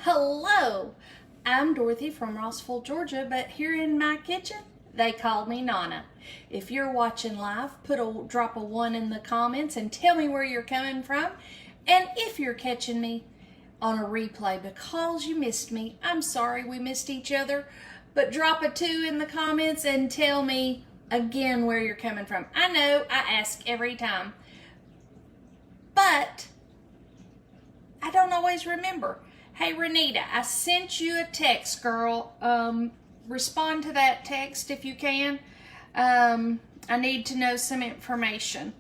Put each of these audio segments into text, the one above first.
Hello, I'm Dorothy from Rossville, Georgia, but here in my kitchen, they call me Nonna. If you're watching live, drop a 1 in the comments and tell me where you're coming from. And if you're catching me on a replay because you missed me, I'm sorry we missed each other, but drop a 2 in the comments and tell me again where you're coming from. I know I ask every time, but I don't always remember. Hey, Renita, I sent you a text, girl. Respond to that text if you can. I need to know some information.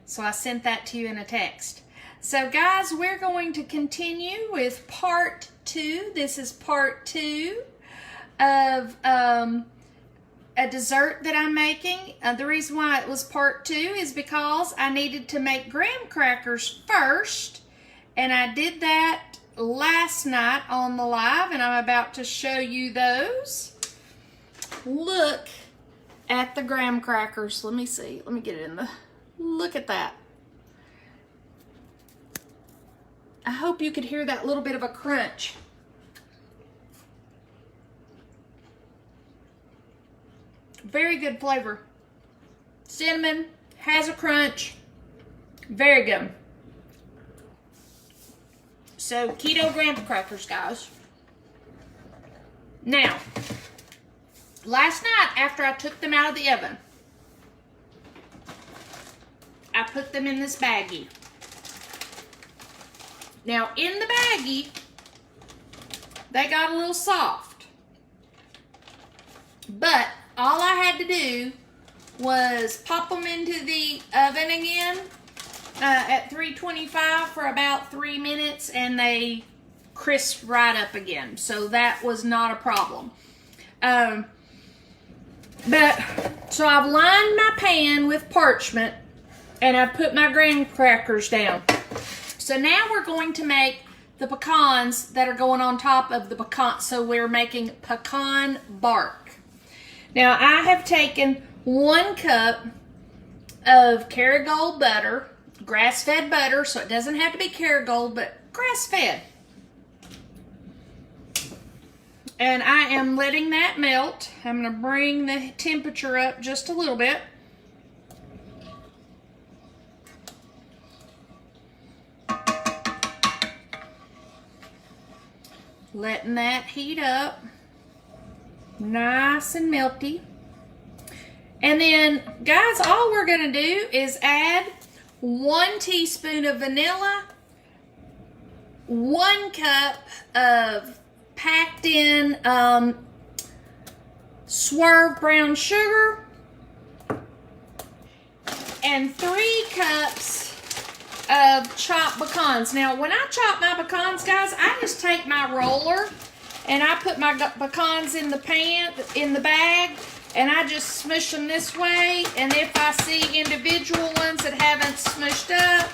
So I sent that to you in a text. So, guys, we're going to continue with part 2. This is part 2 of a dessert that I'm making. The reason why it was part 2 is because I needed to make graham crackers first. And I did that last night on the live, and I'm about to show you those. Look at the graham crackers. Let me see. Let me get it in the... Look at that. I hope you could hear that little bit of a crunch. Very good flavor. Cinnamon, has a crunch. Very good. So, keto graham crackers, guys. Now, last night after I took them out of the oven, I put them in this baggie. Now, in the baggie, they got a little soft. But all I had to do was pop them into the oven again at 325 for about 3 minutes, and they crisp right up again. So that was not a problem. So I've lined my pan with parchment, and I've put my graham crackers down. So now we're going to make the pecans that are going on top of the pecan. So we're making pecan bark. Now I have taken 1 cup of Kerrygold butter, grass-fed butter, so it doesn't have to be Kerrygold, but grass-fed. And I am letting that melt. I'm going to bring the temperature up just a little bit. Letting that heat up. Nice and melty. And then, guys, all we're going to do is add 1 teaspoon of vanilla, 1 cup of packed in swerve brown sugar, and 3 cups of chopped pecans. Now, when I chop my pecans, guys, I just take my roller and I put my pecans in the pan, in the bag, and I just smush them this way. And if I see individual ones that haven't smushed up,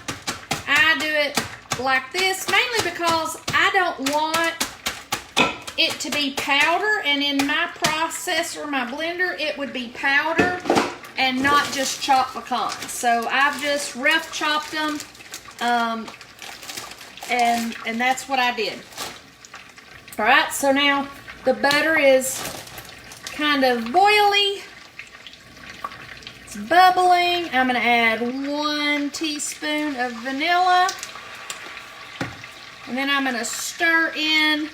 I do it like this, mainly because I don't want it to be powder, and in my processor, my blender, it would be powder and not just chopped pecans. So I've just rough chopped them, and that's what I did. All right, so now the butter is kind of boily. It's bubbling. I'm going to add 1 teaspoon of vanilla. And then I'm going to stir in.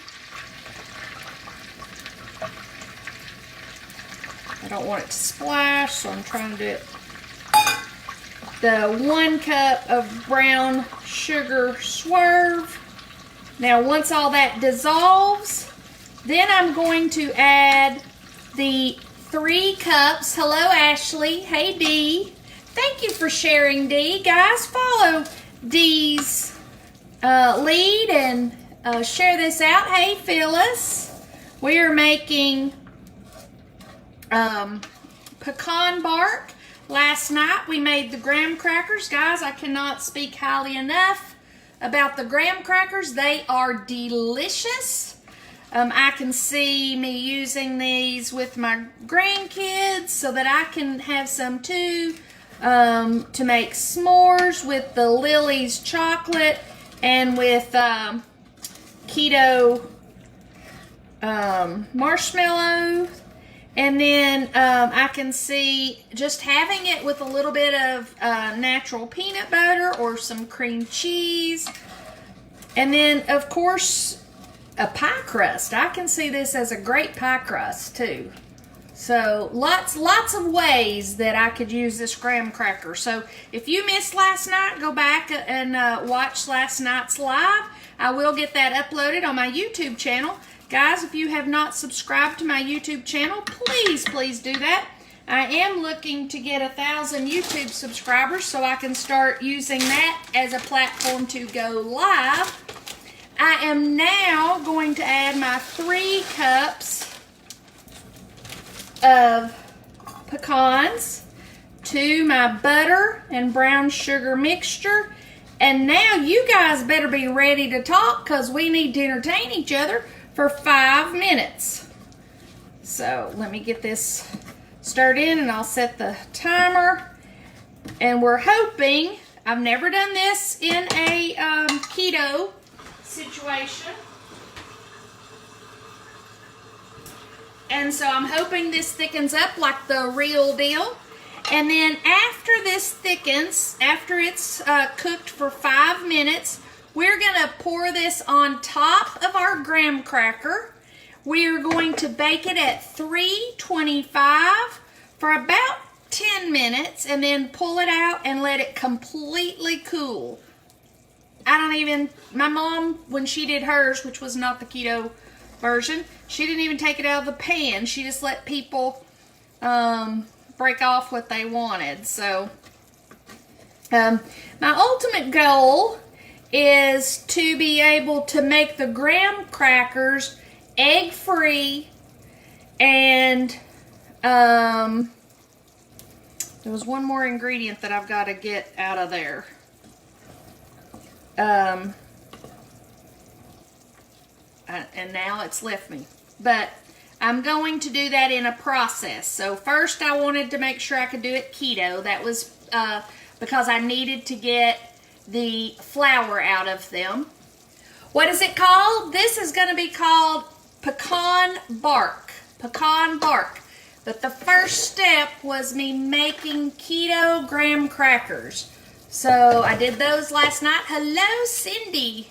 I don't want it to splash, so I'm trying to do it. The 1 cup of brown sugar swerve. Now, once all that dissolves, then I'm going to add the 3 cups. Hello, Ashley. Hey, Dee. Thank you for sharing, Dee. Guys, follow Dee's lead and share this out. Hey, Phyllis. We are making pecan bark. Last night we made the graham crackers. Guys, I cannot speak highly enough about the graham crackers. They are delicious. I can see me using these with my grandkids so that I can have some too, to make s'mores with the Lily's chocolate and with keto marshmallow. And then I can see just having it with a little bit of natural peanut butter or some cream cheese. And then, of course, a pie crust. I can see this as a great pie crust, too. So, lots of ways that I could use this graham cracker. So, if you missed last night, go back and watch last night's live. I will get that uploaded on my YouTube channel. Guys, if you have not subscribed to my YouTube channel, please do that. I am looking to get 1,000 YouTube subscribers so I can start using that as a platform to go live. I am now going to add my 3 cups of pecans to my butter and brown sugar mixture. And now you guys better be ready to talk because we need to entertain each other for 5 minutes. So let me get this stirred in and I'll set the timer. And we're hoping, I've never done this in a keto situation. And so I'm hoping this thickens up like the real deal. And then after this thickens, after it's cooked for 5 minutes, we're going to pour this on top of our graham cracker. We are going to bake it at 325 for about 10 minutes and then pull it out and let it completely cool. My mom, when she did hers, which was not the keto version, she didn't even take it out of the pan. She just let people break off what they wanted. So my ultimate goal is to be able to make the graham crackers egg-free, and there was one more ingredient that I've got to get out of there. And now it's left me. But I'm going to do that in a process. So first I wanted to make sure I could do it keto. That was because I needed to get the flour out of them. What is it called? This is going to be called Pecan Bark. Pecan Bark. But the first step was me making keto graham crackers. So I did those last night. Hello, Cindy.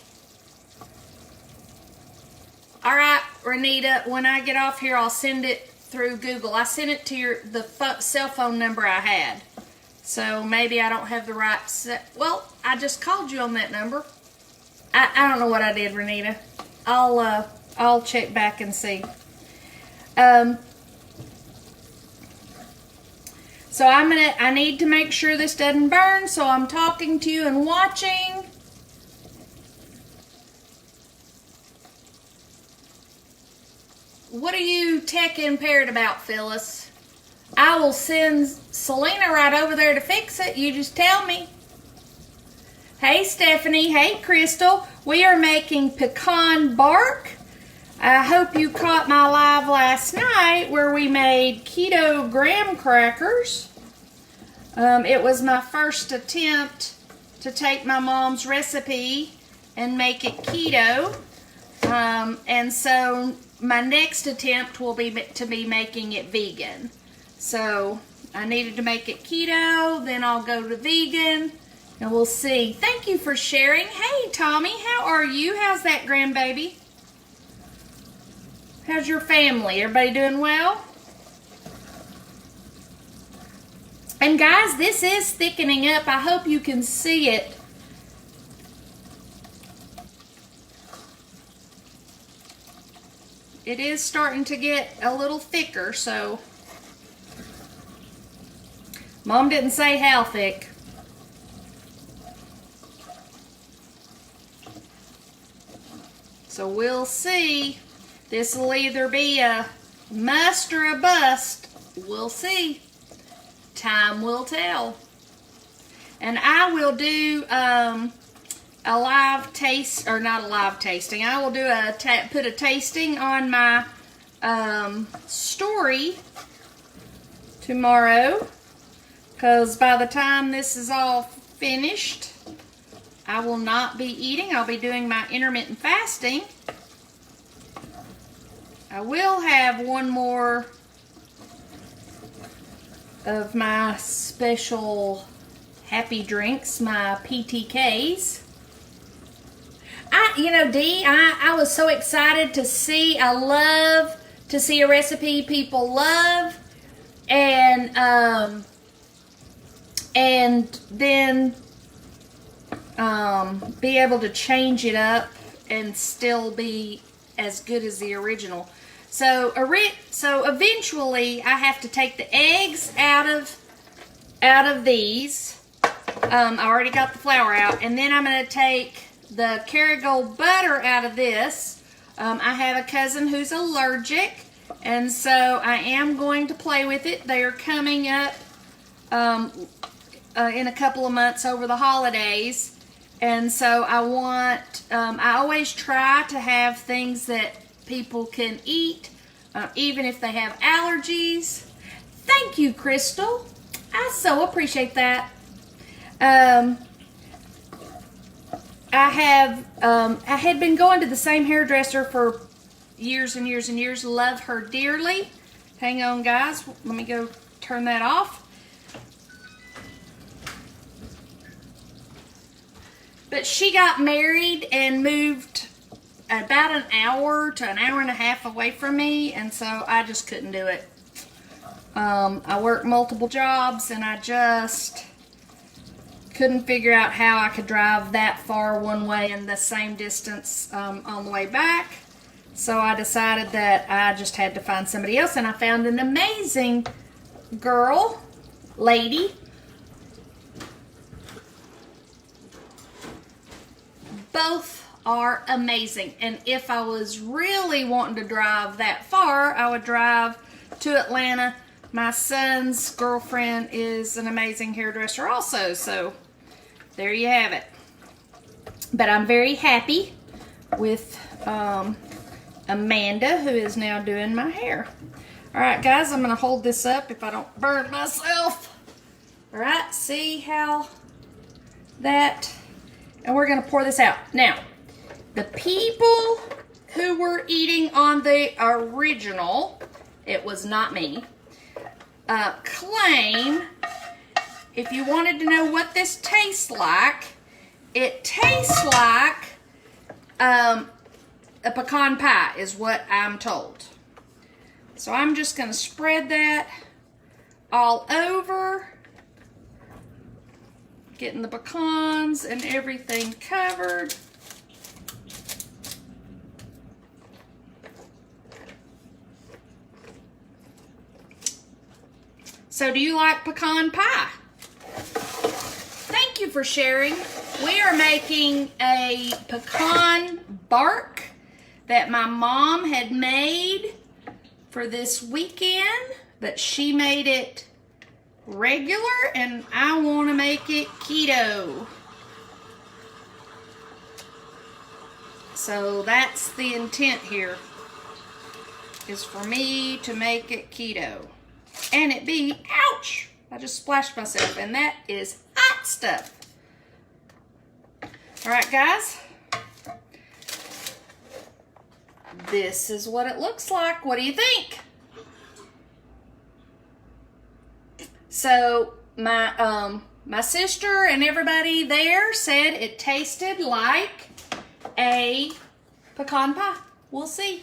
All right, Renita, when I get off here, I'll send it through Google. I sent it to the cell phone number I had. So maybe I don't have the right well, I just called you on that number. I don't know what I did, Renita. I'll check back and see. So I need to make sure this doesn't burn, so I'm talking to you and watching. What are you tech impaired about, Phyllis? I will send Selena right over there to fix it. You just tell me. Hey, Stephanie. Hey, Crystal. We are making pecan bark. I hope you caught my live last night where we made keto graham crackers. It was my first attempt to take my mom's recipe and make it keto. And so my next attempt will be to be making it vegan. So I needed to make it keto, then I'll go to vegan, and we'll see. Thank you for sharing. Hey, Tommy, how are you? How's that grandbaby? How's your family? Everybody doing well? And guys, this is thickening up. I hope you can see it. It is starting to get a little thicker, so Mom didn't say how thick. So we'll see. This will either be a must or a bust. We'll see. Time will tell. And I will do a live taste, or not a live tasting. I will do put a tasting on my story tomorrow, because by the time this is all finished, I will not be eating. I'll be doing my intermittent fasting. I will have one more of my special happy drinks, my PTKs. Dee, I was so excited to see. I love to see a recipe people love, and then be able to change it up and still be as good as the original. So eventually I have to take the eggs out of these. I already got the flour out, and then I'm going to take the Kerrygold butter out of this. I have a cousin who's allergic, and so I am going to play with it. They are coming up in a couple of months over the holidays, and so I always try to have things that people can eat, even if they have allergies. Thank you, Crystal. I so appreciate that. I had been going to the same hairdresser for years and years and years. Love her dearly. Hang on, guys. Let me go turn that off. But she got married and moved about an hour to an hour and a half away from me, and so I just couldn't do it. I worked multiple jobs, and I just couldn't figure out how I could drive that far one way and the same distance on the way back. So I decided that I just had to find somebody else, and I found an amazing lady. Both are amazing, and if I was really wanting to drive that far, I would drive to Atlanta. My son's girlfriend is an amazing hairdresser also, so there you have it. But I'm very happy with Amanda, who is now doing my hair. All right, guys, I'm going to hold this up if I don't burn myself. All right, see how that... And we're going to pour this out. Now, the people who were eating on the original, it was not me, claim, if you wanted to know what this tastes like, it tastes like a pecan pie is what I'm told. So I'm just going to spread that all over, getting the pecans and everything covered. So do you like pecan pie? Thank you for sharing. We are making a pecan bark that my mom had made for this weekend, but she made it regular, and I want to make it keto. So that's the intent here, is for me to make it keto. And it be, ouch, I just splashed myself, and that is hot stuff. All right, guys, this is what it looks like. What do you think? So my sister and everybody there said it tasted like a pecan pie. We'll see.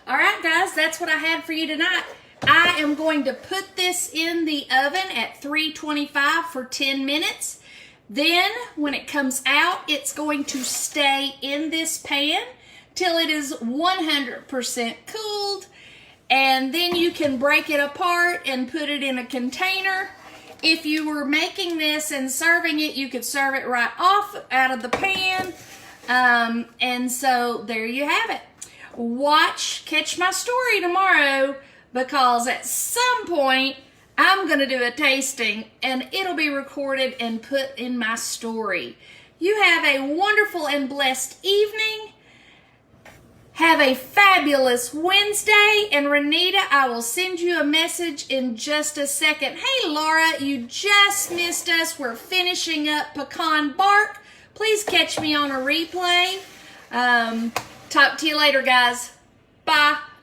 All right, guys, that's what I had for you tonight. I am going to put this in the oven at 325 for 10 minutes. Then, when it comes out, it's going to stay in this pan till it is 100% cooled. And then you can break it apart and put it in a container. If you were making this and serving it, you could serve it right off out of the pan. And so there you have it. Catch my story tomorrow, because at some point I'm going to do a tasting and it'll be recorded and put in my story. You have a wonderful and blessed evening. Have a fabulous Wednesday. And Renita, I will send you a message in just a second. Hey, Laura, you just missed us. We're finishing up Pecan Bark. Please catch me on a replay. Talk to you later, guys. Bye.